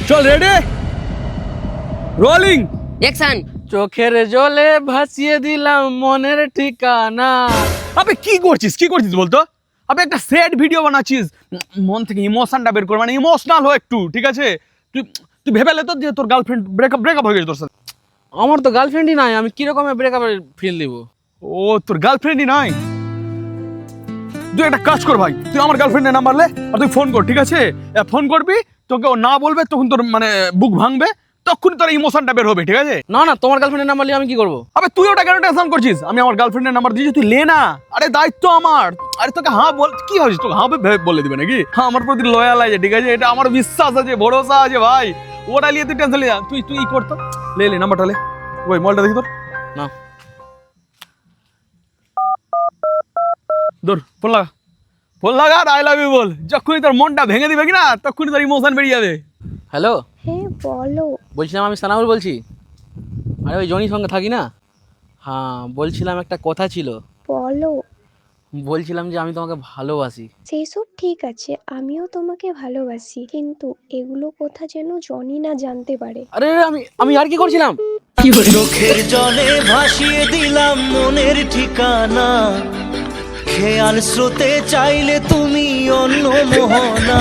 চল ready rolling action. চোখের জলে ভাসিয়ে দিলাম মনের ঠিকানা। আবে কি করছিস বলতো? আবে একটা স্যাড ভিডিও বানাচ্ছিস, মন থেকে ইমোশনটা বের কর, মানে ইমোশনাল হো একটু, ঠিক আছে? তুই তুই ভেবে লে তো যে তোর গার্লফ্রেন্ড ব্রেকআপ হয়ে গেছে তোর সাথে। আমার তো গার্লফ্রেন্ডই নাই, আমি কিরকম ব্রেকআপের ফিল দিব? ও তোর গার্লফ্রেন্ডই নাই? তুই একটা কাজ কর ভাই, তুই আমার গার্লফ্রেন্ডের নাম্বার লে আর তুই ফোন কর, ঠিক আছে? ফোন করবি, তোকে ও না বলবে তখন তোর মানে বুক ভাঙবে, তখন তোর ইমোশনটা বের হবে, ঠিক আছে? না না, তোমার গার্লফ্রেন্ডের নাম্বার নিয়ে আমি কি করবো? আবে তুই ওটা কেন টেনশন করছিস? আমি আমার গার্লফ্রেন্ডের নাম্বার দিয়েছি, তুই লে না। আরে দায়িত্ব আমার। আরে তোকে হ্যাঁ বল, কি হয়েছে তোকে হ্যাঁ বলে দিবে নাকি? হ্যাঁ, আমার প্রতি লয়াল আছে, ঠিক আছে? এটা আমার বিশ্বাস আছে, ভরসা আছে ভাই। ওটা নিয়ে তুই টেনশন নিয়ে তুই ই করতো, লে নাম্বারটা লে। ওই মলটা দেখি তোর। না দূর ফোন লাগা আর আই লাভ ইউ বল। যখনই তোর মনটা ভেঙে দিবে কি না, তখনই তোর ইমোশন বেরিয়ে যাবে। হ্যালো, হ্যাঁ বলো। বলছিলাম আমি সানাউল বলছি। আরে ওই জনির সঙ্গে থাকি না। হ্যাঁ বলছিলাম একটা কথা ছিল। বলো। বলছিলাম যে আমি তোমাকে ভালোবাসি। সেসব ঠিক আছে, আমিও তোমাকে ভালোবাসি, কিন্তু এগুলো কথা যেন জনি না জানতে পারে। আরে আমি আর কি করছিলাম? চোখের জলে ভাসিয়ে দিলাম মনের ঠিকানা, খেয়াল স্রোতে চাইলে তুমি অন্য মোহনা।